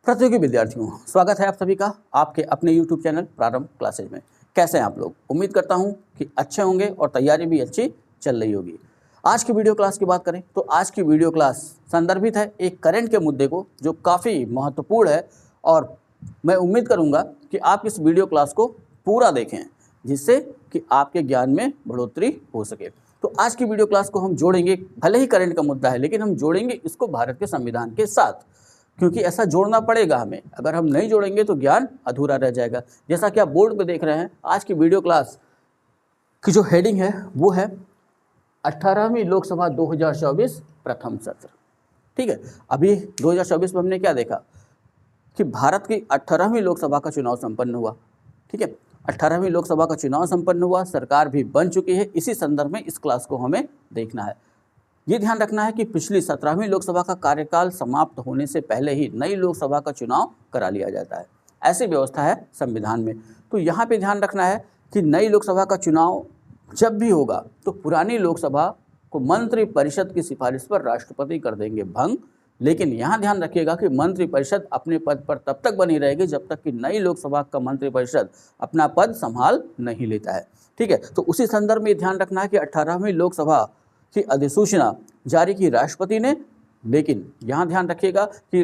प्रतियोगी विद्यार्थियों, स्वागत है आप सभी का आपके अपने YouTube चैनल प्रारंभ क्लासेज में। कैसे हैं आप लोग? उम्मीद करता हूं कि अच्छे होंगे और तैयारी भी अच्छी चल रही होगी। आज की वीडियो क्लास की बात करें तो आज की वीडियो क्लास संदर्भित है एक करंट के मुद्दे को जो काफ़ी महत्वपूर्ण है और मैं उम्मीद करूँगा कि आप इस वीडियो क्लास को पूरा देखें जिससे कि आपके ज्ञान में बढ़ोतरी हो सके। तो आज की वीडियो क्लास को हम जोड़ेंगे, भले ही करंट का मुद्दा है लेकिन हम जोड़ेंगे इसको भारत के संविधान के साथ, क्योंकि ऐसा जोड़ना पड़ेगा हमें। अगर हम नहीं जोड़ेंगे तो ज्ञान अधूरा रह जाएगा। जैसा कि आप बोर्ड पे देख रहे हैं, आज की वीडियो क्लास की जो हेडिंग है वो है 18वीं लोकसभा 2024 प्रथम सत्र। ठीक है, अभी 2024 में हमने क्या देखा कि भारत की 18वीं लोकसभा का चुनाव संपन्न हुआ। ठीक है, 18वीं लोकसभा का चुनाव संपन्न हुआ, सरकार भी बन चुकी है। इसी संदर्भ में इस क्लास को हमें देखना है। ये ध्यान रखना है कि पिछली 17वीं लोकसभा का कार्यकाल समाप्त होने से पहले ही नई लोकसभा का चुनाव करा लिया जाता है। ऐसी व्यवस्था है संविधान में। तो यहाँ पे ध्यान रखना है कि नई लोकसभा का चुनाव जब भी होगा तो पुरानी लोकसभा को मंत्रिपरिषद की सिफारिश पर राष्ट्रपति कर देंगे भंग। लेकिन यहाँ ध्यान रखिएगा कि मंत्रिपरिषद अपने पद पर तब तक बनी रहेगी जब तक कि नई लोकसभा का मंत्रिपरिषद अपना पद संभाल नहीं लेता है। ठीक है, तो उसी संदर्भ में ध्यान रखना है कि 18वीं लोकसभा की अधिसूचना जारी की राष्ट्रपति ने, लेकिन यहाँ ध्यान रखिएगा कि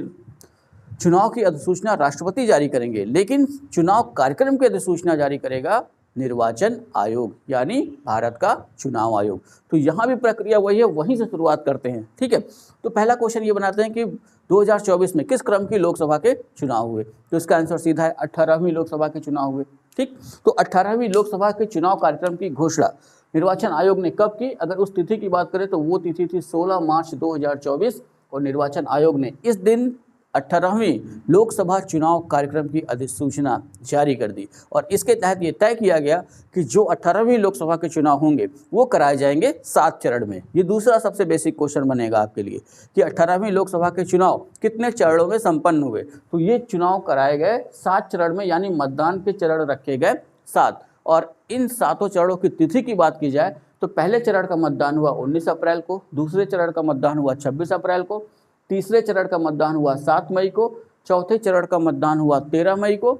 चुनाव की अधिसूचना राष्ट्रपति जारी करेंगे लेकिन चुनाव कार्यक्रम की अधिसूचना जारी करेगा निर्वाचन आयोग, यानी भारत का चुनाव आयोग। तो यहाँ भी प्रक्रिया वही है, वहीं से शुरुआत करते हैं। ठीक है, तो पहला क्वेश्चन ये बनाते हैं कि 2024 में किस क्रम की लोकसभा के चुनाव हुए। तो इसका आंसर सीधा है 18वीं लोकसभा के चुनाव हुए। ठीक, तो 18वीं लोकसभा के चुनाव कार्यक्रम की घोषणा निर्वाचन आयोग ने कब की? अगर उस तिथि की बात करें तो वो तिथि थी 16 मार्च 2024 और निर्वाचन आयोग ने इस दिन 18वीं लोकसभा चुनाव कार्यक्रम की अधिसूचना जारी कर दी और इसके तहत ये तय किया गया कि जो 18वीं लोकसभा के चुनाव होंगे वो कराए जाएंगे 7 चरण में। ये दूसरा सबसे बेसिक क्वेश्चन बनेगा आपके लिए कि 18वीं लोकसभा के चुनाव कितने चरणों में संपन्न हुए। तो ये चुनाव कराए गए 7 चरण में, यानी मतदान के चरण रखे गए 7। और इन 7 चरणों की तिथि की बात की जाए तो पहले चरण का मतदान हुआ 19 अप्रैल को, दूसरे चरण का मतदान हुआ 26 अप्रैल को, तीसरे चरण का मतदान हुआ 7 मई को, चौथे चरण का मतदान हुआ 13 मई को,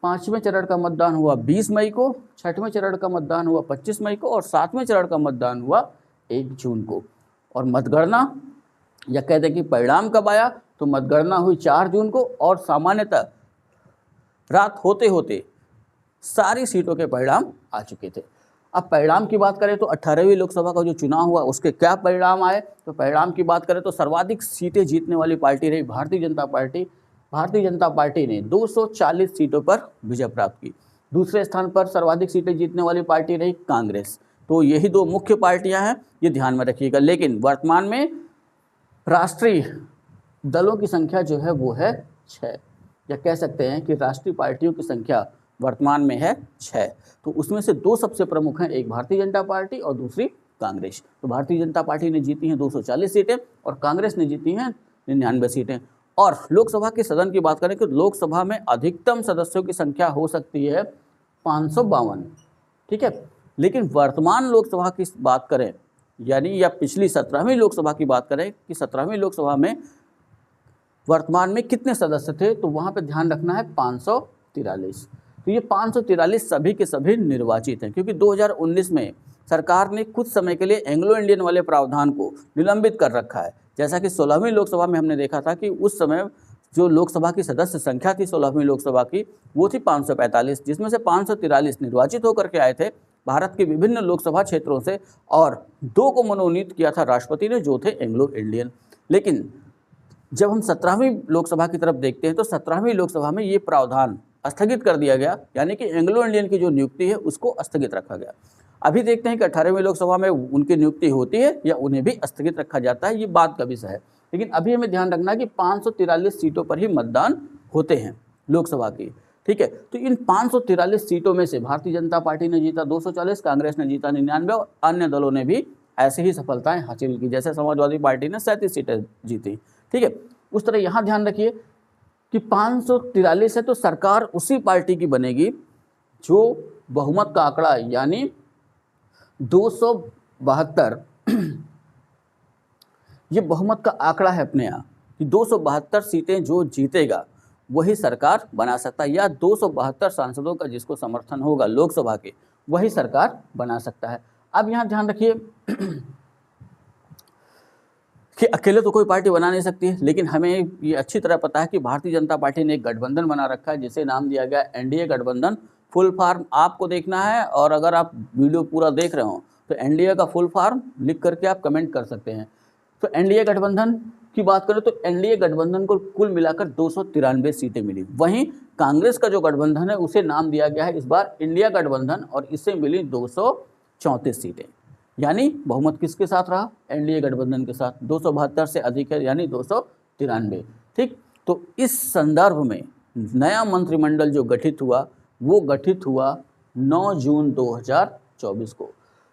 पांचवें चरण का मतदान हुआ 20 मई को, छठवें चरण का मतदान हुआ 25 मई को और सातवें चरण का मतदान हुआ 1 जून को। और मतगणना या कहते हैं कि परिणाम कब आया, तो मतगणना हुई 4 जून को और सामान्यतः रात होते होते सारी सीटों के परिणाम आ चुके थे। अब परिणाम की बात करें तो 18वीं लोकसभा का जो चुनाव हुआ उसके क्या परिणाम आए, तो परिणाम की बात करें तो सर्वाधिक सीटें जीतने वाली पार्टी रही भारतीय जनता पार्टी। भारतीय जनता पार्टी ने 240 सीटों पर विजय प्राप्त की। दूसरे स्थान पर सर्वाधिक सीटें जीतने वाली पार्टी रही कांग्रेस। तो यही 2 मुख्य पार्टियां हैं, ये ध्यान में रखिएगा। लेकिन वर्तमान में राष्ट्रीय दलों की संख्या जो है वो है 6, या कह सकते हैं कि राष्ट्रीय पार्टियों की संख्या वर्तमान में है 6। तो उसमें से 2 सबसे प्रमुख हैं, एक भारतीय जनता पार्टी और दूसरी कांग्रेस। तो भारतीय जनता पार्टी ने जीती हैं 240 सीटें और कांग्रेस ने जीती हैं 99 सीटें। और लोकसभा के सदन की बात करें तो लोकसभा में अधिकतम सदस्यों की संख्या हो सकती है 552। ठीक है, लेकिन वर्तमान लोकसभा की बात करें, यानी या पिछली 17वीं लोकसभा की बात करें कि 17वीं लोकसभा में वर्तमान में कितने सदस्य थे, तो वहाँ पर ध्यान रखना है 543। तो ये 543 सभी के सभी निर्वाचित हैं, क्योंकि 2019 में सरकार ने कुछ समय के लिए एंग्लो इंडियन वाले प्रावधान को निलंबित कर रखा है। जैसा कि 16वीं लोकसभा में हमने देखा था कि उस समय जो लोकसभा की सदस्य संख्या थी 16वीं लोकसभा की वो थी 545, जिसमें से 543 निर्वाचित होकर के आए थे भारत के विभिन्न लोकसभा क्षेत्रों से और 2 को मनोनीत किया था राष्ट्रपति ने, जो थे एंग्लो इंडियन। लेकिन जब हम 17वीं लोकसभा की तरफ देखते हैं तो 17वीं लोकसभा में ये प्रावधान स्थगित कर दिया गया, यानी कि एंग्लो इंडियन की जो नियुक्ति है उसको स्थगित रखा गया। अभी देखते हैं कि 18वीं लोकसभा में उनकी नियुक्ति होती है या उन्हें भी स्थगित रखा जाता है, ये बात का विषय है। लेकिन अभी हमें ध्यान रखना है कि 543 सीटों पर ही मतदान होते हैं लोकसभा की। ठीक है, तो इन 543 सीटों में से भारतीय जनता पार्टी ने जीता 240, कांग्रेस ने जीता 99 और अन्य दलों ने भी ऐसे ही सफलताएं हासिल की, जैसे समाजवादी पार्टी ने 37 सीटें जीती। ठीक है, उस तरह यहाँ ध्यान रखिए कि 543 है तो सरकार उसी पार्टी की बनेगी जो बहुमत का आंकड़ा यानी 272 ये बहुमत का आंकड़ा है अपने यहाँ कि 272 सीटें जो जीतेगा वही सरकार बना सकता है, या 272 सांसदों का जिसको समर्थन होगा लोकसभा के वही सरकार बना सकता है। अब यहाँ ध्यान रखिए कि अकेले तो कोई पार्टी बना नहीं सकती है, लेकिन हमें ये अच्छी तरह पता है कि भारतीय जनता पार्टी ने एक गठबंधन बना रखा है जिसे नाम दिया गया एनडीए गठबंधन। फुल फॉर्म आपको देखना है, और अगर आप वीडियो पूरा देख रहे हो तो एनडीए का फुल फॉर्म लिख करके आप कमेंट कर सकते हैं। तो एनडीए गठबंधन की बात करें तो एनडीए गठबंधन को कुल मिलाकर 293 सीटें मिली। वहीं कांग्रेस का जो गठबंधन है उसे नाम दिया गया है इस बार इंडिया गठबंधन, और इससे मिली 234 सीटें। यानी बहुमत किसके साथ रहा? एनडीए गठबंधन के साथ। 272 से अधिक है यानी 293। ठीक, तो इस संदर्भ में नया मंत्रिमंडल जो गठित हुआ वो गठित हुआ 9 जून 2024 को।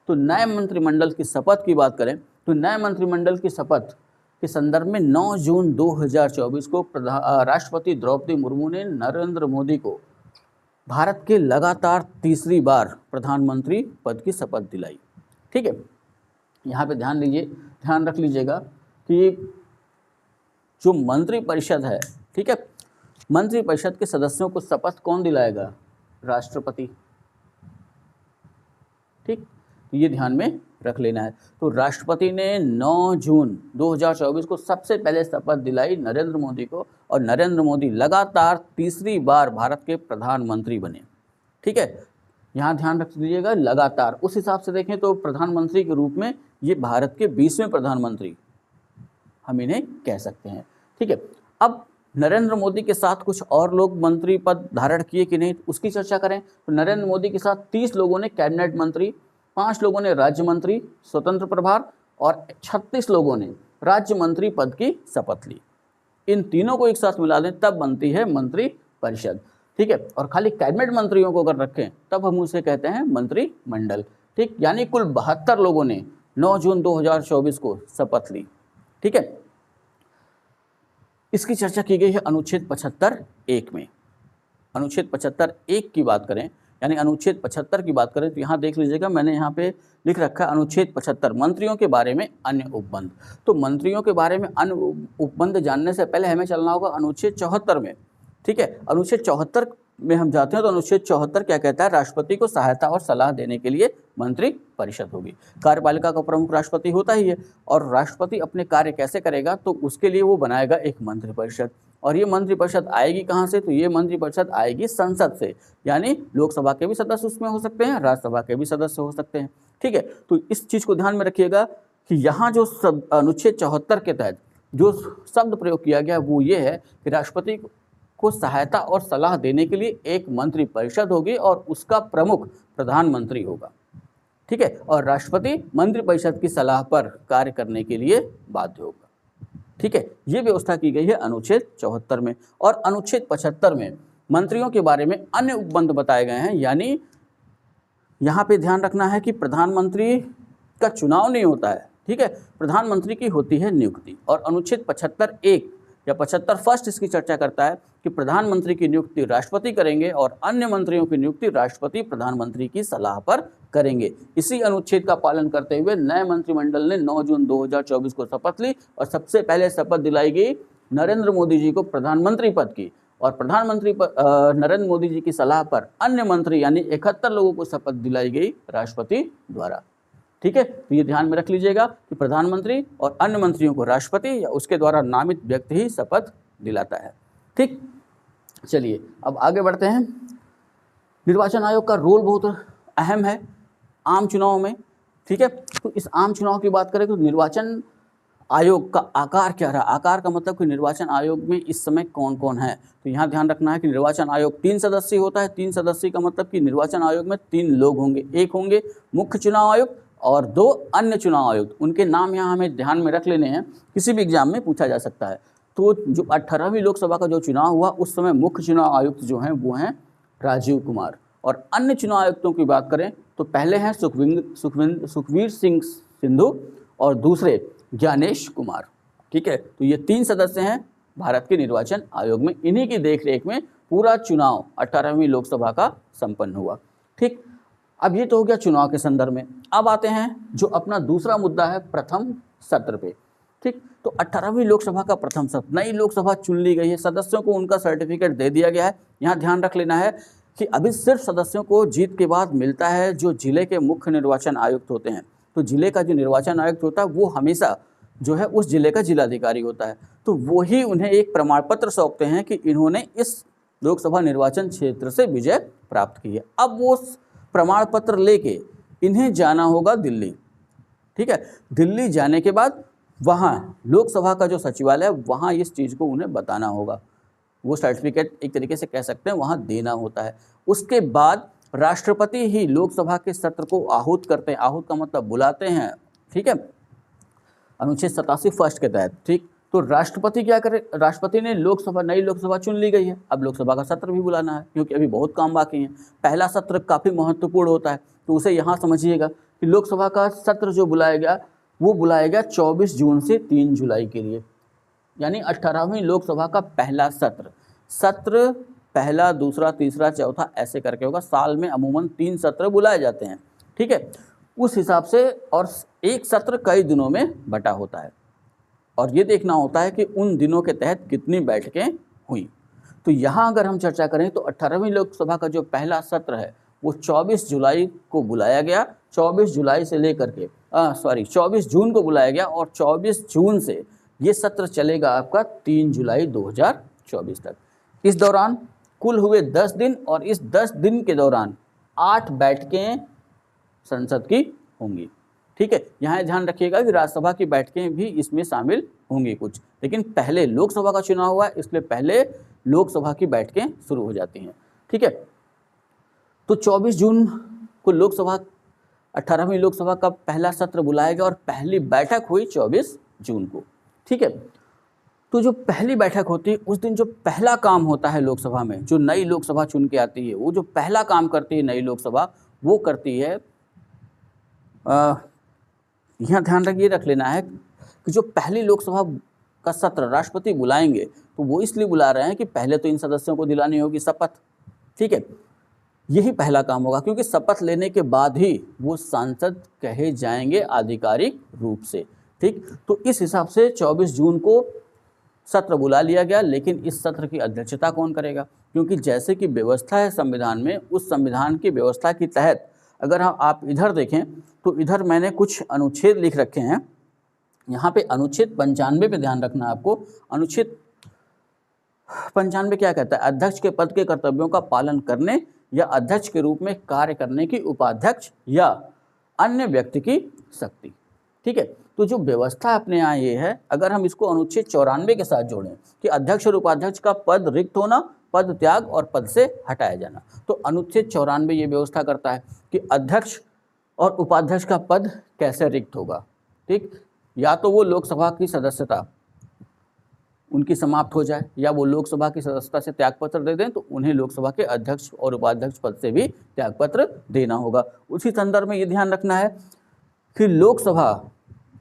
तो नए मंत्रिमंडल की शपथ की बात करें तो नए मंत्रिमंडल की शपथ के संदर्भ में 9 जून 2024 को राष्ट्रपति द्रौपदी मुर्मू ने नरेंद्र मोदी को भारत के लगातार तीसरी बार प्रधानमंत्री पद की शपथ दिलाई। ठीक है, यहाँ पे ध्यान रख लीजिएगा कि जो मंत्रिपरिषद है, ठीक है, मंत्रिपरिषद के सदस्यों को शपथ कौन दिलाएगा? राष्ट्रपति। ठीक, तो ये ध्यान में रख लेना है। तो राष्ट्रपति ने 9 जून 2024 को सबसे पहले शपथ दिलाई नरेंद्र मोदी को, और नरेंद्र मोदी लगातार तीसरी बार भारत के प्रधानमंत्री बने। ठीक है, यहाँ ध्यान रख लीजिएगा लगातार। उस हिसाब से देखें तो प्रधानमंत्री के रूप में ये भारत के 20वें प्रधानमंत्री हम इन्हें कह सकते हैं। ठीक है, अब नरेंद्र मोदी के साथ कुछ और लोग मंत्री पद धारण किए कि नहीं उसकी चर्चा करें तो नरेंद्र मोदी के साथ 30 लोगों ने कैबिनेट मंत्री, 5 लोगों ने राज्य मंत्री स्वतंत्र प्रभार, और 36 लोगों ने राज्य मंत्री पद की शपथ ली। इन तीनों को एक साथ मिला दें तब बनती है मंत्री परिषद। ठीक है, और खाली कैबिनेट मंत्रियों को अगर रखें तब हम उसे कहते हैं मंत्रिमंडल। ठीक, यानी कुल 72 लोगों ने 9 जून 2024 को शपथ ली। ठीक है, इसकी चर्चा की गई है अनुच्छेद 75(1) में। अनुच्छेद 75(1) की बात करें, यानी अनुच्छेद 75 की बात करें तो यहाँ देख लीजिएगा, मैंने यहाँ पे लिख रखा है अनुच्छेद 75 मंत्रियों के बारे में अन्य उपबंध। तो मंत्रियों के बारे में अन्य उपबंध जानने से पहले हमें चलना होगा अनुच्छेद 74 में। ठीक है, अनुच्छेद 74 में हम जाते हैं तो अनुच्छेद 74 क्या कहता है? राष्ट्रपति को सहायता और सलाह देने के लिए मंत्री परिषद होगी। कार्यपालिका का प्रमुख राष्ट्रपति होता ही है, और राष्ट्रपति अपने कार्य कैसे करेगा तो उसके लिए वो बनाएगा एक मंत्रिपरिषद। और ये मंत्रिपरिषद आएगी कहाँ से? तो ये मंत्रिपरिषद आएगी संसद से, यानी लोकसभा के भी सदस्य उसमें हो सकते हैं, राज्यसभा के भी सदस्य हो सकते हैं। ठीक है, तो इस चीज़ को ध्यान में रखिएगा कि यहाँ जो अनुच्छेद 74 के तहत जो शब्द प्रयोग किया गया वो ये है कि राष्ट्रपति को सहायता और सलाह देने के लिए एक मंत्रिपरिषद होगी और उसका प्रमुख प्रधानमंत्री होगा। ठीक है, और राष्ट्रपति मंत्रिपरिषद की सलाह पर कार्य करने के लिए बाध्य होगा। ठीक है, ये व्यवस्था की गई है अनुच्छेद 74 में। और अनुच्छेद 75 में मंत्रियों के बारे में अन्य उपबंध बताए गए हैं, यानी यहाँ पे ध्यान रखना है कि प्रधानमंत्री का चुनाव नहीं होता है। ठीक है, प्रधानमंत्री की होती है नियुक्ति। और अनुच्छेद 75(1) या 75 इसकी चर्चा करता है कि प्रधानमंत्री की नियुक्ति राष्ट्रपति करेंगे और अन्य मंत्रियों की नियुक्ति राष्ट्रपति प्रधानमंत्री की सलाह पर करेंगे। इसी अनुच्छेद का पालन करते हुए नए मंत्रिमंडल ने 9 जून 2024 को शपथ ली, और सबसे पहले शपथ दिलाई गई नरेंद्र मोदी जी को प्रधानमंत्री पद की, और प्रधानमंत्री नरेंद्र मोदी जी की सलाह पर अन्य मंत्री यानी 71 लोगों को शपथ दिलाई गई राष्ट्रपति द्वारा। ठीक है, तो ये ध्यान में रख लीजिएगा कि प्रधानमंत्री और अन्य मंत्रियों को राष्ट्रपति या उसके द्वारा नामित व्यक्ति ही शपथ दिलाता है। ठीक, चलिए अब आगे बढ़ते हैं। निर्वाचन आयोग का रोल बहुत अहम है आम चुनाव में। ठीक है, तो इस आम चुनाव की बात करें तो निर्वाचन आयोग का आकार क्या रहा? आकार का मतलब कि निर्वाचन आयोग में इस समय कौन कौन है? तो यहाँ ध्यान रखना है कि निर्वाचन आयोग 3 सदस्यीय होता है। 3 सदस्यीय का मतलब कि निर्वाचन आयोग में 3 लोग होंगे। एक होंगे मुख्य चुनाव आयुक्त और 2 अन्य चुनाव आयुक्त। उनके नाम यहाँ हमें ध्यान में रख लेने हैं, किसी भी एग्जाम में पूछा जा सकता है। तो जो 18वीं लोकसभा का जो चुनाव हुआ उस समय मुख्य चुनाव आयुक्त जो हैं वो हैं राजीव कुमार। और अन्य चुनाव आयुक्तों की बात करें तो पहले हैं सुखवीर सिंह सिंधु और दूसरे ज्ञानेश कुमार। ठीक है, तो ये 3 सदस्य हैं भारत के निर्वाचन आयोग में। इन्हीं की देखरेख में पूरा चुनाव 18वीं लोकसभा का संपन्न हुआ। ठीक, अब ये तो हो गया चुनाव के संदर्भ में। अब आते हैं जो अपना दूसरा मुद्दा है प्रथम सत्र पे। ठीक, तो 18वीं लोकसभा का प्रथम सत्र, नई लोकसभा चुन ली गई है, सदस्यों को उनका सर्टिफिकेट दे दिया गया है। यहाँ ध्यान रख लेना है कि अभी सिर्फ सदस्यों को जीत के बाद मिलता है जो जिले के मुख्य निर्वाचन आयुक्त होते हैं। तो जिले का जो निर्वाचन आयुक्त होता है वो हमेशा जो है उस जिले का जिलाधिकारी होता है, तो वही उन्हें एक प्रमाण पत्र सौंपते हैं कि इन्होंने इस लोकसभा निर्वाचन क्षेत्र से विजय प्राप्त की है। अब वो प्रमाण पत्र लेके इन्हें जाना होगा दिल्ली। ठीक है, दिल्ली जाने के बाद वहाँ लोकसभा का जो सचिवालय है वहाँ इस चीज़ को उन्हें बताना होगा, वो सर्टिफिकेट एक तरीके से कह सकते हैं वहाँ देना होता है। उसके बाद राष्ट्रपति ही लोकसभा के सत्र को आहूत करते हैं, आहूत का मतलब बुलाते हैं। ठीक है, अनुच्छेद 87 फर्स्ट के तहत। ठीक, तो राष्ट्रपति क्या करे, राष्ट्रपति ने लोकसभा, नई लोकसभा चुन ली गई है, अब लोकसभा का सत्र भी बुलाना है क्योंकि अभी बहुत काम बाकी है। पहला सत्र काफ़ी महत्वपूर्ण होता है, तो उसे यहाँ समझिएगा कि लोकसभा का सत्र जो बुलाया गया वो बुलाया गया 24 जून से 3 जुलाई के लिए, यानी 18वीं लोकसभा का पहला सत्र पहला, दूसरा, तीसरा, चौथा ऐसे करके होगा। साल में अमूमन 3 सत्र बुलाए जाते हैं। ठीक है, उस हिसाब से, और एक सत्र कई दिनों में बटा होता है और ये देखना होता है कि उन दिनों के तहत कितनी बैठकें हुई। तो यहाँ अगर हम चर्चा करें तो 18वीं लोकसभा का जो पहला सत्र है वो 24 जुलाई को बुलाया गया, 24 जुलाई से लेकर के 24 जून को बुलाया गया और 24 जून से ये सत्र चलेगा आपका 3 जुलाई 2024 तक। इस दौरान कुल हुए 10 दिन और इस 10 दिन के दौरान 8 बैठकें संसद की होंगी। ठीक है, यहाँ ध्यान रखिएगा कि राज्यसभा की बैठकें भी इसमें शामिल होंगी कुछ, लेकिन पहले लोकसभा का चुनाव हुआ है इसलिए पहले लोकसभा की बैठकें शुरू हो जाती हैं। ठीक है, तो 24 जून को लोकसभा 18वीं लोकसभा का पहला सत्र बुलाया गया और पहली बैठक हुई 24 जून को। ठीक है, तो जो पहली बैठक होती है उस दिन जो पहला काम होता है लोकसभा में, जो नई लोकसभा चुन के आती है वो जो पहला काम करती है नई लोकसभा वो करती है, यहाँ ध्यान रख लेना है कि जो पहली लोकसभा का सत्र राष्ट्रपति बुलाएंगे तो वो इसलिए बुला रहे हैं कि पहले तो इन सदस्यों को दिलानी होगी शपथ। ठीक है, यही पहला काम होगा क्योंकि शपथ लेने के बाद ही वो सांसद कहे जाएंगे आधिकारिक रूप से। ठीक, तो इस हिसाब से 24 जून को सत्र बुला लिया गया, लेकिन इस सत्र की अध्यक्षता कौन करेगा, क्योंकि जैसे कि व्यवस्था है संविधान में, उस संविधान की व्यवस्था के तहत अगर आप इधर देखें तो इधर मैंने कुछ अनुच्छेद लिख रखे हैं। यहाँ पे अनुच्छेद 95 पे ध्यान रखना है आपको। अनुच्छेद 95 क्या कहता है, अध्यक्ष के पद के कर्तव्यों का पालन करने या अध्यक्ष के रूप में कार्य करने की उपाध्यक्ष या अन्य व्यक्ति की शक्ति। ठीक है, तो जो व्यवस्था अपने यहाँ ये है, अगर हम इसको अनुच्छेद 94 के साथ जोड़ें कि अध्यक्ष और उपाध्यक्ष का पद रिक्त होना, पद त्याग और पद से हटाया जाना, तो अनुच्छेद 94 ये व्यवस्था करता है कि अध्यक्ष और उपाध्यक्ष का पद कैसे रिक्त होगा। ठीक, या तो वो लोकसभा की सदस्यता उनकी समाप्त हो जाए या वो लोकसभा की सदस्यता से त्यागपत्र दे दें, तो उन्हें लोकसभा के अध्यक्ष और उपाध्यक्ष पद से भी त्यागपत्र देना होगा। उसी संदर्भ में ये ध्यान रखना है कि लोकसभा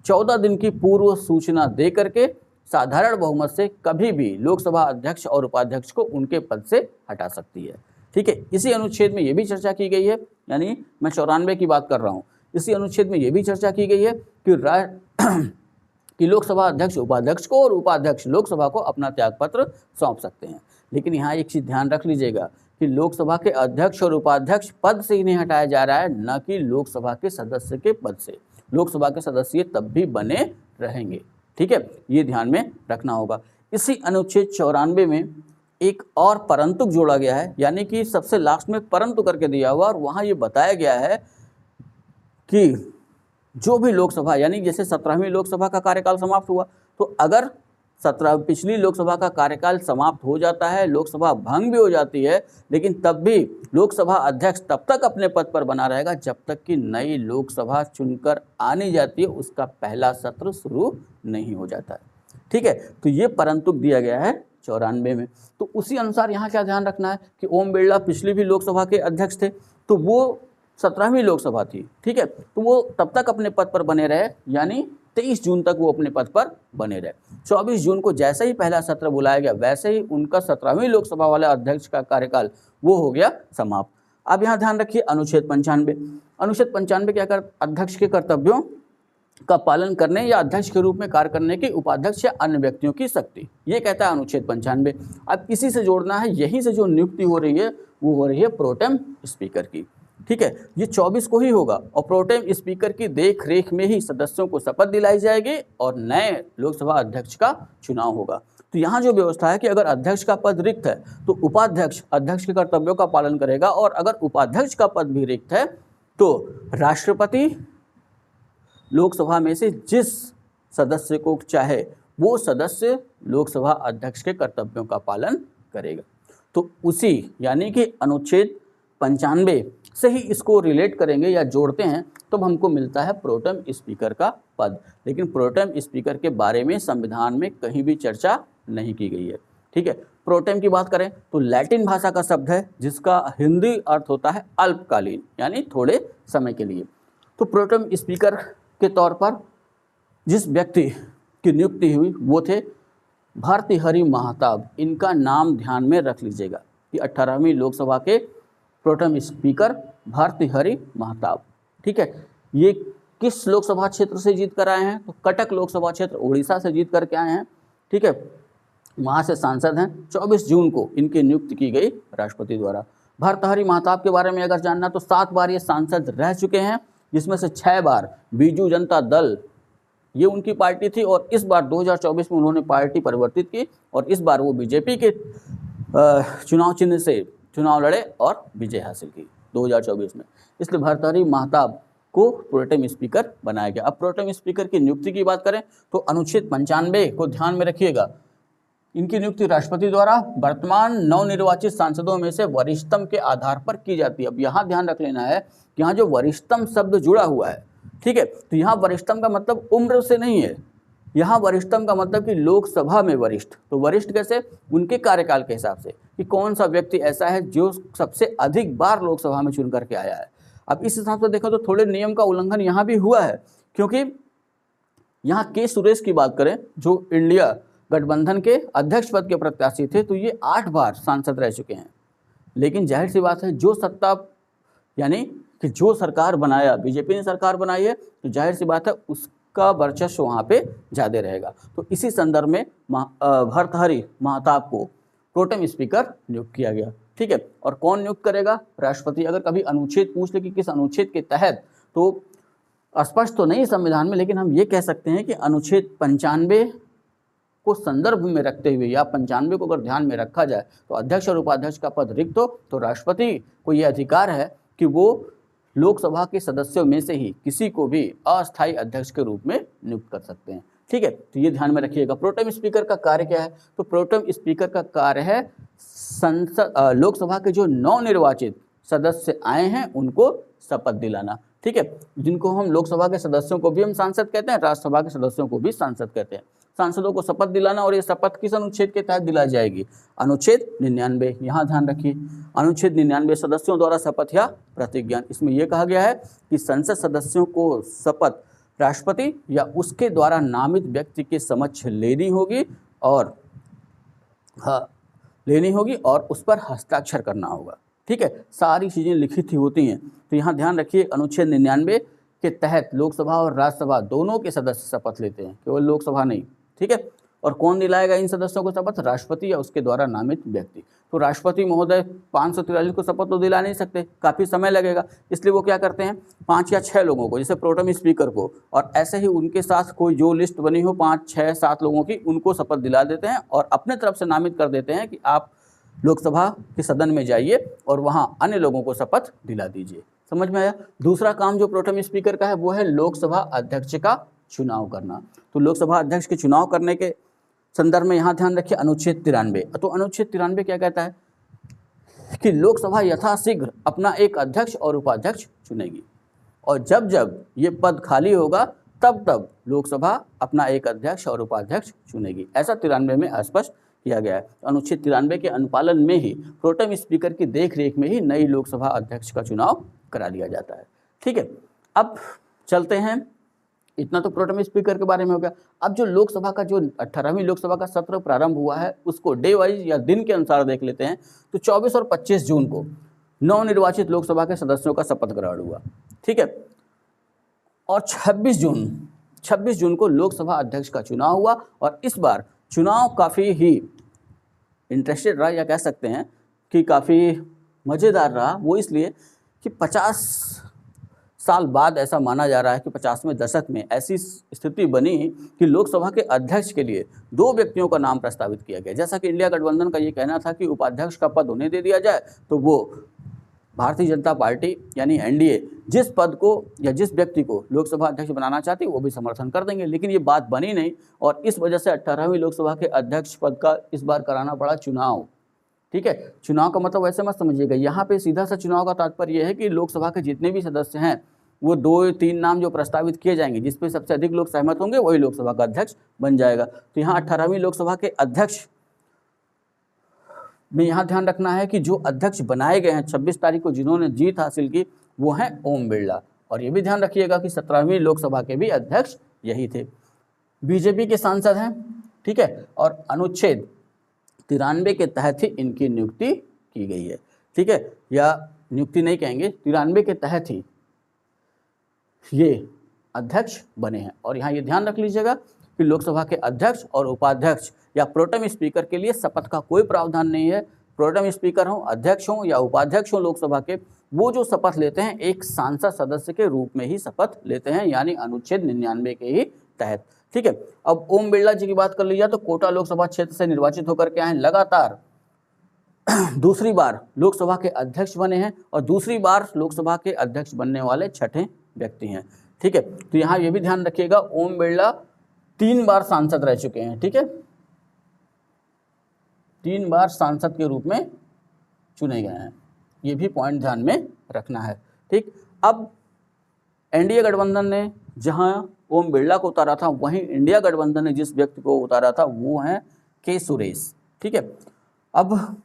14 दिन की पूर्व सूचना दे करके साधारण बहुमत से कभी भी लोकसभा अध्यक्ष और उपाध्यक्ष को उनके पद से हटा सकती है। ठीक है, इसी अनुच्छेद में ये भी चर्चा की गई है, यानी मैं 94 की बात कर रहा हूँ, इसी अनुच्छेद में ये भी चर्चा की गई है कि लोकसभा अध्यक्ष उपाध्यक्ष को और उपाध्यक्ष लोकसभा को अपना त्यागपत्र सौंप सकते हैं। लेकिन यहाँ एक चीज़ ध्यान रख लीजिएगा कि लोकसभा के अध्यक्ष और उपाध्यक्ष पद से इन्हें हटाया जा रहा है, न कि लोकसभा के सदस्य के पद से। लोकसभा के सदस्य तब भी बने रहेंगे। ठीक है, ये ध्यान में रखना होगा। इसी अनुच्छेद 94 में एक और परंतु जोड़ा गया है, यानी कि सबसे लास्ट में परंतु करके दिया हुआ, और वहाँ ये बताया गया है कि जो भी लोकसभा, यानी जैसे 17वीं लोकसभा का कार्यकाल समाप्त हुआ, तो अगर पिछली लोकसभा का कार्यकाल समाप्त हो जाता है, लोकसभा भंग भी हो जाती है, लेकिन तब भी लोकसभा अध्यक्ष तब तक अपने पद पर बना रहेगा जब तक कि नई लोकसभा चुनकर आनी जाती है, उसका पहला सत्र शुरू नहीं हो जाता है। ठीक है, तो ये परंतु दिया गया है 94 में। तो उसी अनुसार यहाँ क्या ध्यान रखना है कि ओम बिरला पिछली भी लोकसभा के अध्यक्ष थे, तो वो 17वीं लोकसभा थी। ठीक है, तो वो तब तक अपने पद पर बने रहे, यानी 23 जून तक वो अपने पद पर बने रहे। 24 जून को जैसे ही पहला सत्र बुलाया गया, वैसे ही उनका 17वीं लोकसभा वाले अध्यक्ष का कार्यकाल वो हो गया समाप्त। अब यहाँ ध्यान रखिए अनुच्छेद 95। अनुच्छेद 95 क्या कर, अध्यक्ष के कर्तव्यों का पालन करने या अध्यक्ष के रूप में कार्य करने की उपाध्यक्ष या अन्य व्यक्तियों की शक्ति, ये कहता है अनुच्छेद 95। अब इसी से जोड़ना है, यहीं से जो नियुक्ति हो रही है वो हो रही है प्रोटेम स्पीकर की। ठीक है, ये 24 को ही होगा और प्रोटेम स्पीकर की देख रेख में ही सदस्यों को शपथ दिलाई जाएगी और नए लोकसभा अध्यक्ष का चुनाव होगा। तो यहाँ जो व्यवस्था है कि अगर अध्यक्ष का पद रिक्त है तो उपाध्यक्ष अध्यक्ष के कर्तव्यों का पालन करेगा, और अगर उपाध्यक्ष का पद भी रिक्त है तो राष्ट्रपति लोकसभा में से जिस सदस्य को चाहे वो सदस्य लोकसभा अध्यक्ष के कर्तव्यों का पालन करेगा। तो उसी यानी कि अनुच्छेद 95 से ही इसको रिलेट करेंगे या जोड़ते हैं तो हमको मिलता है प्रोटेम स्पीकर का पद। लेकिन प्रोटेम स्पीकर के बारे में संविधान में कहीं भी चर्चा नहीं की गई है। ठीक है, प्रोटेम की बात करें तो लैटिन भाषा का शब्द है जिसका हिंदी अर्थ होता है अल्पकालीन, यानी थोड़े समय के लिए। तो प्रोटेम स्पीकर के तौर पर जिस व्यक्ति की नियुक्ति हुई वो थे भर्तृहरि महताब। इनका नाम ध्यान में रख लीजिएगा कि 18वीं लोकसभा के प्रोटेम स्पीकर भर्तृहरि महताब। ठीक है, ये किस लोकसभा क्षेत्र से जीत कर आए हैं? तो कटक लोकसभा क्षेत्र उड़ीसा से जीत करके आए हैं। ठीक है, वहाँ से सांसद हैं। 24 जून को इनकी नियुक्ति की गई राष्ट्रपति द्वारा। भर्तृहरि महताब के बारे में अगर जानना तो 7 बार ये सांसद रह चुके हैं, जिसमें से 6 बार बीजू जनता दल ये उनकी पार्टी थी, और इस बार 2024 में उन्होंने पार्टी परिवर्तित की और इस बार वो बीजेपी के चुनाव चिन्ह से चुनाव लड़े और विजय हासिल की 2024 में। इसलिए भर्तृहरि महताब को प्रोटेम स्पीकर बनाया गया। अब प्रोटेम स्पीकर की नियुक्ति की बात करें तो अनुच्छेद 95 को ध्यान में रखिएगा। इनकी नियुक्ति राष्ट्रपति द्वारा वर्तमान नवनिर्वाचित सांसदों में से वरिष्ठतम के आधार पर की जाती है। अब यहाँ ध्यान रख लेना है कि यहाँ जो वरिष्ठतम शब्द जुड़ा हुआ है, ठीक है, तो यहाँ वरिष्ठतम का मतलब उम्र से नहीं है, यहाँ वरिष्ठतम का मतलब कि लोकसभा में वरिष्ठ। तो वरिष्ठ कैसे? उनके कार्यकाल के हिसाब से कि कौन सा व्यक्ति ऐसा है जो सबसे अधिक बार लोकसभा में चुन करके आया है। अब इस हिसाब से देखो तो थोड़े नियम का उल्लंघन यहाँ भी हुआ है, क्योंकि यहाँ के सुरेश की बात करें जो इंडिया गठबंधन के अध्यक्ष पद के प्रत्याशी थे, तो ये 8 बार सांसद रह चुके हैं। लेकिन जाहिर सी बात है जो सत्ता यानी कि जो सरकार बनाया, बीजेपी ने सरकार बनाई है, तो जाहिर सी बात है उसका वर्चस्व वहाँ पे ज़्यादा रहेगा। तो इसी संदर्भ में भर्तृहरि महताब को प्रोटेम स्पीकर नियुक्त किया गया। ठीक है, और कौन नियुक्त करेगा? राष्ट्रपति। अगर कभी अनुच्छेद पूछ ले कि किस अनुच्छेद के तहत, तो स्पष्ट तो नहीं संविधान में, लेकिन हम ये कह सकते हैं कि अनुच्छेद 95 को संदर्भ में रखते हुए या 95 को अगर ध्यान में रखा जाए तो अध्यक्ष और उपाध्यक्ष का पद रिक्त हो तो राष्ट्रपति को यह अधिकार है कि वो लोकसभा के सदस्यों में से ही किसी को भी अस्थायी अध्यक्ष के रूप में नियुक्त कर सकते हैं। ठीक है, तो ये ध्यान में रखिएगा। प्रोटेम स्पीकर का कार्य क्या है? तो प्रोटेम स्पीकर का कार्य है संसद लोकसभा के जो नवनिर्वाचित सदस्य आए हैं उनको शपथ दिलाना। ठीक है, जिनको हम लोकसभा के सदस्यों को भी हम सांसद कहते हैं, राज्यसभा के सदस्यों को भी सांसद कहते हैं। सांसदों को शपथ दिलाना, और ये शपथ किस अनुच्छेद के तहत दिलाई जाएगी? अनुच्छेद 99। यहाँ ध्यान रखिए, अनुच्छेद 99 सदस्यों द्वारा शपथ या प्रतिज्ञान। इसमें यह कहा गया है कि संसद सदस्यों को शपथ राष्ट्रपति या उसके द्वारा नामित व्यक्ति के समक्ष लेनी होगी और उस पर हस्ताक्षर करना होगा। ठीक है, सारी चीज़ें लिखित ही होती हैं। तो यहाँ ध्यान रखिए, अनुच्छेद 99 के तहत लोकसभा और राज्यसभा दोनों के सदस्य शपथ लेते हैं, केवल लोकसभा नहीं। ठीक है, और कौन दिलाएगा इन सदस्यों को शपथ? राष्ट्रपति या उसके द्वारा नामित व्यक्ति। तो राष्ट्रपति महोदय 543 को शपथ तो दिला नहीं सकते, काफ़ी समय लगेगा, इसलिए वो क्या करते हैं 5 या 6 लोगों को, जैसे प्रोटेम स्पीकर को, और ऐसे ही उनके साथ कोई जो लिस्ट बनी हो 5, 6, 7 लोगों की, उनको शपथ दिला देते हैं और अपने तरफ से नामित कर देते हैं कि आप लोकसभा के सदन में जाइए और वहाँ अन्य लोगों को शपथ दिला दीजिए। समझ में आया? दूसरा काम जो प्रोटेम स्पीकर का है वो है लोकसभा अध्यक्ष का चुनाव करना। तो लोकसभा अध्यक्ष के चुनाव करने के संदर्भ में यहाँ ध्यान रखिए अनुच्छेद 93। तो अनुच्छेद 93 क्या कहता है कि लोकसभा यथाशीघ्र अपना एक अध्यक्ष और उपाध्यक्ष चुनेगी, और जब जब ये पद खाली होगा तब तब लोकसभा अपना एक अध्यक्ष और उपाध्यक्ष चुनेगी। ऐसा 93 में स्पष्ट किया गया है। अनुच्छेद 93 के अनुपालन में ही प्रोटेम स्पीकर की देखरेख में ही नई लोकसभा अध्यक्ष का चुनाव करा लिया जाता है। ठीक है, अब चलते हैं, इतना तो प्रोटेम स्पीकर के बारे में हो गया। अब जो लोकसभा का जो 18वीं लोकसभा का सत्र प्रारंभ हुआ है उसको डे वाइज या दिन के अनुसार देख लेते हैं। तो 24 और 25 जून को नवनिर्वाचित लोकसभा के सदस्यों का शपथ ग्रहण हुआ। ठीक है, और 26 जून 26 जून को लोकसभा अध्यक्ष का चुनाव हुआ और इस बार चुनाव काफ़ी ही इंटरेस्टेड रहा, या कह सकते हैं कि काफ़ी मज़ेदार रहा। वो इसलिए कि 50 साल बाद ऐसा माना जा रहा है कि 50वें दशक में ऐसी स्थिति बनी कि लोकसभा के अध्यक्ष के लिए 2 व्यक्तियों का नाम प्रस्तावित किया गया। जैसा कि इंडिया गठबंधन का ये कहना था कि उपाध्यक्ष का पद उन्हें दे दिया जाए, तो वो भारतीय जनता पार्टी यानी एनडीए जिस पद को या जिस व्यक्ति को लोकसभा अध्यक्ष बनाना चाहती वो भी समर्थन कर देंगे, लेकिन ये बात बनी नहीं और इस वजह से 18वीं लोकसभा के अध्यक्ष पद का इस बार कराना पड़ा चुनाव। ठीक है, चुनाव का मतलब वैसे मत समझिएगा, यहाँ पे सीधा सा चुनाव का तात्पर्य यह है कि लोकसभा के जितने भी सदस्य हैं वो 2-3 नाम जो प्रस्तावित किए जाएंगे, जिसपे सबसे अधिक लोग सहमत होंगे वही लोकसभा का अध्यक्ष बन जाएगा। तो यहाँ 18वीं लोकसभा के अध्यक्ष में यहाँ ध्यान रखना है कि जो अध्यक्ष बनाए गए हैं 26 तारीख को जिन्होंने जीत हासिल की वो हैं ओम बिरला, और ये भी ध्यान रखिएगा कि 17वीं लोकसभा के भी अध्यक्ष यही थे। बीजेपी के सांसद हैं, ठीक है, और अनुच्छेद 93 के तहत ही इनकी नियुक्ति की गई है। ठीक है, या नियुक्ति नहीं कहेंगे, 93 के तहत ही ये अध्यक्ष बने हैं। और यहाँ ये ध्यान रख लीजिएगा कि लोकसभा के अध्यक्ष और उपाध्यक्ष या प्रोटेम स्पीकर के लिए शपथ का कोई प्रावधान नहीं है। प्रोटेम स्पीकर हों, अध्यक्ष हों या उपाध्यक्ष हों लोकसभा के, वो जो शपथ लेते हैं एक सांसद सदस्य के रूप में ही शपथ लेते हैं, यानी अनुच्छेद 99 के ही तहत। ठीक है, अब ओम बिरला जी की बात कर लीजिए तो कोटा लोकसभा क्षेत्र से निर्वाचित होकर के आए, लगातार दूसरी बार लोकसभा के अध्यक्ष बने हैं और दूसरी बार लोकसभा के अध्यक्ष बनने वाले 6ठे व्यक्ति हैं। ठीक है, तो यहाँ ये भी ध्यान रखिएगा ओम बिरला 3 बार सांसद रह चुके हैं। ठीक है, 3 बार सांसद के रूप में चुने गए हैं, ये भी पॉइंट ध्यान में रखना है। ठीक, अब एनडीए गठबंधन ने जहां ओम बिरला को उतारा था वहीं इंडिया गठबंधन ने जिस व्यक्ति को उतारा था वो हैं के सुरेश। ठीक है, अब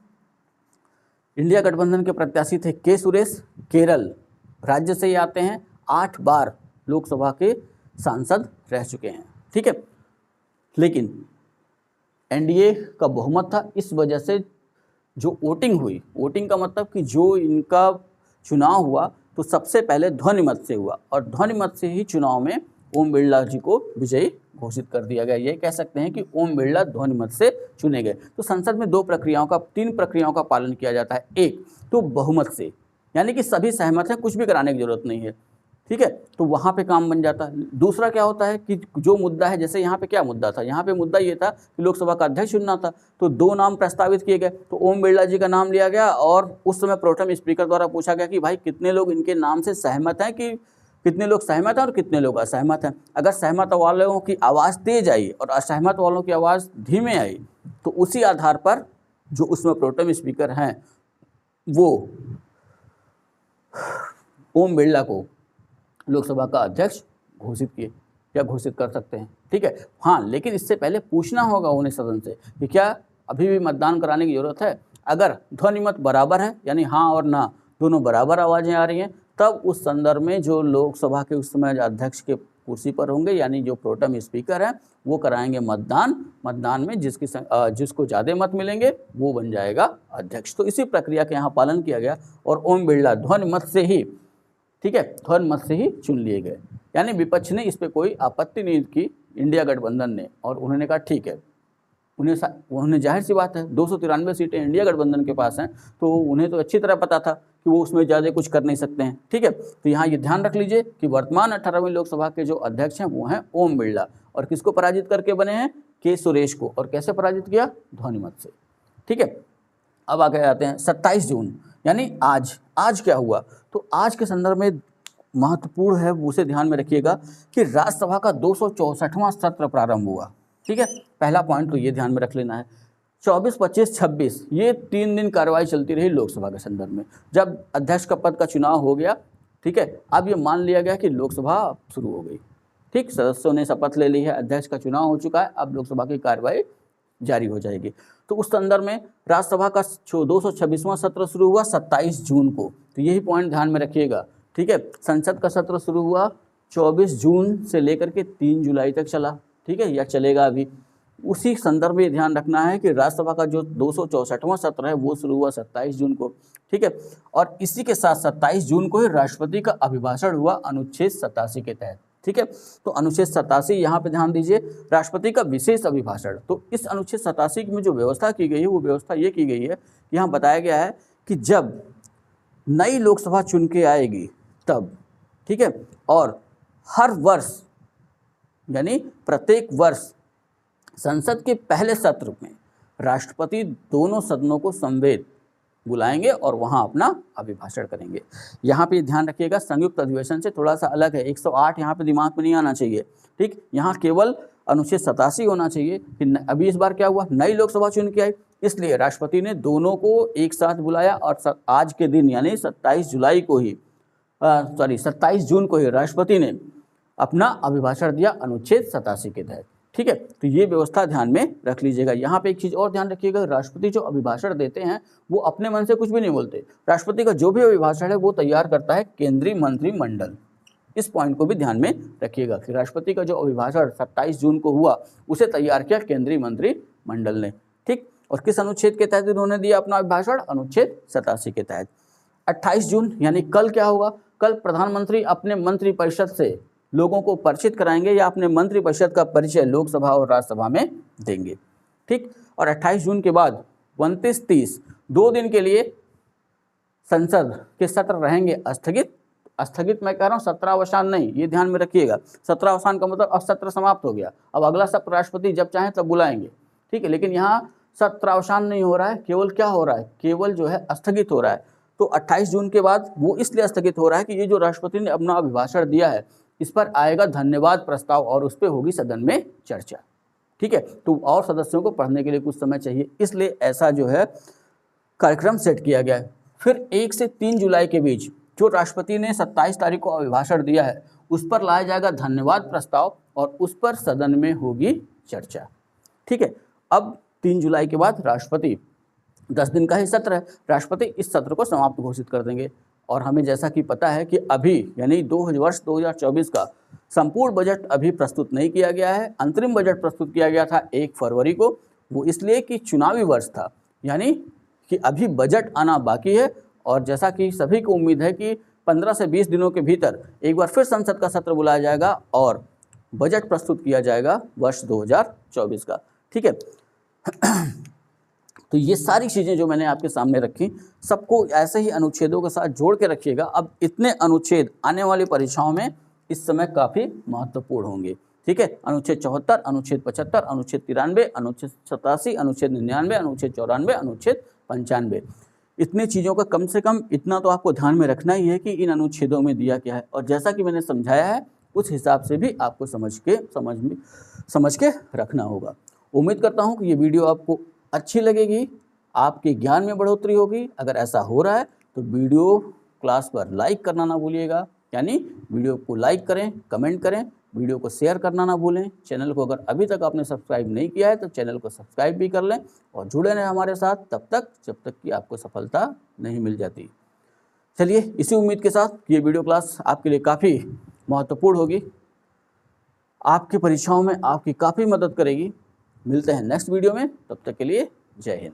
इंडिया गठबंधन के प्रत्याशी थे के सुरेश, केरल राज्य से ही आते हैं, 8 बार लोकसभा के सांसद रह चुके हैं। ठीक है, लेकिन एनडीए का बहुमत था, इस वजह से जो वोटिंग हुई, वोटिंग का मतलब कि जो इनका चुनाव हुआ तो सबसे पहले ध्वनिमत से हुआ और ध्वनिमत से ही चुनाव में ओम बिरला जी को विजयी घोषित कर दिया गया। ये कह सकते हैं कि ओम बिरला ध्वनिमत से चुने गए। तो संसद में 3 प्रक्रियाओं का पालन किया जाता है। एक तो बहुमत से, यानी कि सभी सहमत हैं, कुछ भी कराने की जरूरत नहीं है। ठीक है, तो वहाँ पे काम बन जाता है। दूसरा क्या होता है कि जो मुद्दा है, जैसे यहाँ पे क्या मुद्दा था, यहाँ पे मुद्दा ये था कि लोकसभा का अध्यक्ष चुनना था, तो 2 नाम प्रस्तावित किए गए, तो ओम बिरला जी का नाम लिया गया और उस समय प्रोटेम स्पीकर द्वारा पूछा गया कि भाई कितने लोग इनके नाम से सहमत हैं, कि कितने लोग सहमत हैं और कितने लोग असहमत हैं। अगर सहमत वालों की आवाज़ तेज आई और असहमत वालों की आवाज़ धीमे आई तो उसी आधार पर जो उसमें प्रोटेम स्पीकर हैं वो ओम बिरला को लोकसभा का अध्यक्ष घोषित किए या घोषित कर सकते हैं। ठीक है, हाँ, लेकिन इससे पहले पूछना होगा उन्हें सदन से कि क्या अभी भी मतदान कराने की जरूरत है। अगर ध्वनिमत बराबर है, यानी हाँ और ना दोनों बराबर आवाज़ें आ रही हैं, तब उस संदर्भ में जो लोकसभा के उस समय अध्यक्ष के कुर्सी पर होंगे, यानी जो प्रोटेम स्पीकर हैं, वो कराएंगे मतदान में जिसको ज़्यादा मत मिलेंगे वो बन जाएगा अध्यक्ष। तो इसी प्रक्रिया के यहाँ पालन किया गया और ओम बिरला ध्वनिमत से ही, ठीक है, ध्वनिमत से ही चुन लिए गए, यानी विपक्ष ने इस पर कोई आपत्ति नहीं की, इंडिया गठबंधन ने, और उन्होंने कहा ठीक है। उन्हें जाहिर सी बात है 293 सीटें इंडिया गठबंधन के पास हैं, तो उन्हें तो अच्छी तरह पता था कि वो उसमें ज़्यादा कुछ कर नहीं सकते हैं। ठीक है, तो यहाँ ये ध्यान रख लीजिए कि वर्तमान 18वीं लोकसभा के जो अध्यक्ष हैं वो हैं ओम बिरला, और किसको पराजित करके बने हैं, के सुरेश को। और कैसे पराजित किया, ध्वनिमत से। ठीक है, अब आगे आते हैं 27 जून, यानी आज क्या हुआ, तो आज के संदर्भ में महत्वपूर्ण है, उसे ध्यान में रखिएगा कि राज्यसभा का 264वां सत्र प्रारंभ हुआ। ठीक है, पहला पॉइंट तो ये ध्यान में रख लेना है। 24, 25, 26 ये 3 दिन कार्रवाई चलती रही लोकसभा के संदर्भ में। जब अध्यक्ष का पद का चुनाव हो गया, ठीक है, अब ये मान लिया गया कि लोकसभा शुरू हो गई। ठीक, सदस्यों ने शपथ ले ली है, अध्यक्ष का चुनाव हो चुका है, अब लोकसभा की कार्रवाई जारी हो जाएगी। तो उस संदर्भ में राज्यसभा का 226वां सत्र शुरू हुआ 27 जून को, तो यही पॉइंट ध्यान में रखिएगा। ठीक है, संसद का सत्र शुरू हुआ 24 जून से लेकर के 3 जुलाई तक चला। ठीक है, या चलेगा अभी। उसी संदर्भ में ध्यान रखना है कि राज्यसभा का जो 264वां सत्र है वो शुरू हुआ 27 जून को। ठीक है, और इसी के साथ 27 जून को ही राष्ट्रपति का अभिभाषण हुआ अनुच्छेद 87 के तहत। ठीक है। तो अनुच्छेद 87 यहाँ पे ध्यान दीजिए, राष्ट्रपति का विशेष अभिभाषण। तो इस अनुच्छेद 87 में जो व्यवस्था की गई है वो व्यवस्था ये की गई है, यहाँ बताया गया है कि जब नई लोकसभा चुन के आएगी तब, ठीक है, और हर वर्ष यानी प्रत्येक वर्ष संसद के पहले सत्र में राष्ट्रपति दोनों सदनों को संवेद बुलाएंगे और वहां अपना अभिभाषण करेंगे। यहाँ पे ध्यान रखिएगा, संयुक्त अधिवेशन से थोड़ा सा अलग है, 108 यहाँ पे दिमाग में नहीं आना चाहिए, ठीक। यहाँ केवल अनुच्छेद 87 होना चाहिए कि अभी इस बार क्या हुआ, नई लोकसभा चुन के आई, इसलिए राष्ट्रपति ने दोनों को एक साथ बुलाया और आज के दिन यानी 27 जून को ही राष्ट्रपति ने अपना अभिभाषण दिया अनुच्छेद 87 के तहत, ठीक है। तो ये व्यवस्था ध्यान में रख लीजिएगा। यहाँ पे एक चीज़ और ध्यान रखिएगा, राष्ट्रपति जो अभिभाषण देते हैं वो अपने मन से कुछ भी नहीं बोलते। राष्ट्रपति का जो भी अभिभाषण है वो तैयार करता है केंद्रीय मंत्रिमंडल। इस पॉइंट को भी ध्यान में रखिएगा कि राष्ट्रपति का जो अभिभाषण 27 जून को हुआ उसे तैयार किया केंद्रीय मंत्रिमंडल ने, ठीक। और किस अनुच्छेद के तहत उन्होंने दिया अपना अभिभाषण, अनुच्छेद 87 के तहत। 28 जून यानी कल क्या होगा, कल प्रधानमंत्री अपने मंत्रिपरिषद से लोगों को परिचित कराएंगे या अपने मंत्रिपरिषद का परिचय लोकसभा और राज्यसभा में देंगे, ठीक। और 28 जून के बाद 29-30 2 दिन के लिए संसद के सत्र रहेंगे स्थगित मैं कह रहा हूँ, सत्रावसान नहीं, ये ध्यान में रखिएगा। सत्रावसान का मतलब अब सत्र समाप्त हो गया, अब अगला सत्र राष्ट्रपति जब चाहें तब बुलाएंगे, ठीक है। लेकिन यहाँ सत्रावसान नहीं हो रहा है, केवल क्या हो रहा है, केवल जो है स्थगित हो रहा है। तो 28 जून के बाद वो इसलिए स्थगित हो रहा है कि ये जो राष्ट्रपति ने अपना अभिभाषण दिया है इस पर आएगा धन्यवाद प्रस्ताव और उस पर होगी सदन में चर्चा, ठीक है। तो और सदस्यों को पढ़ने के लिए कुछ समय चाहिए, इसलिए ऐसा जो है कार्यक्रम सेट किया गया है। फिर 1 से 3 जुलाई के बीच जो राष्ट्रपति ने 27 तारीख को अभिभाषण दिया है उस पर लाया जाएगा धन्यवाद प्रस्ताव और उस पर सदन में होगी चर्चा, ठीक है। अब 3 जुलाई के बाद राष्ट्रपति 10 दिन का ही सत्र है, राष्ट्रपति इस सत्र को समाप्त घोषित कर देंगे। और हमें जैसा कि पता है कि अभी यानी वर्ष 2024 का संपूर्ण बजट अभी प्रस्तुत नहीं किया गया है। अंतरिम बजट प्रस्तुत किया गया था 1 फरवरी को, वो इसलिए कि चुनावी वर्ष था, यानी कि अभी बजट आना बाकी है। और जैसा कि सभी को उम्मीद है कि 15 से 20 दिनों के भीतर एक बार फिर संसद का सत्र बुलाया जाएगा और बजट प्रस्तुत किया जाएगा वर्ष 2024 का, ठीक है। तो ये सारी चीज़ें जो मैंने आपके सामने रखी, सबको ऐसे ही अनुच्छेदों के साथ जोड़ के रखिएगा। अब इतने अनुच्छेद आने वाली परीक्षाओं में इस समय काफ़ी महत्वपूर्ण होंगे, ठीक है। अनुच्छेद 74, अनुच्छेद 75, अनुच्छेद 93, अनुच्छेद 87, अनुच्छेद 99, अनुच्छेद 94, अनुच्छेद 95। इतने चीज़ों का कम से कम इतना तो आपको ध्यान में रखना ही है कि इन अनुच्छेदों में दिया क्या है, और जैसा कि मैंने समझाया है उस हिसाब से भी आपको समझ के रखना होगा। उम्मीद करता हूँ कि ये वीडियो आपको अच्छी लगेगी, आपके ज्ञान में बढ़ोतरी होगी। अगर ऐसा हो रहा है तो वीडियो क्लास पर लाइक करना ना भूलिएगा, यानी वीडियो को लाइक करें, कमेंट करें, वीडियो को शेयर करना ना भूलें। चैनल को अगर अभी तक आपने सब्सक्राइब नहीं किया है तो चैनल को सब्सक्राइब भी कर लें और जुड़े रहें हमारे साथ तब तक जब तक कि आपको सफलता नहीं मिल जाती। चलिए, इसी उम्मीद के साथ कि ये वीडियो क्लास आपके लिए काफ़ी महत्वपूर्ण होगी, आपकी परीक्षाओं में आपकी काफ़ी मदद करेगी। मिलते हैं नेक्स्ट वीडियो में, तब तक के लिए जय हिंद।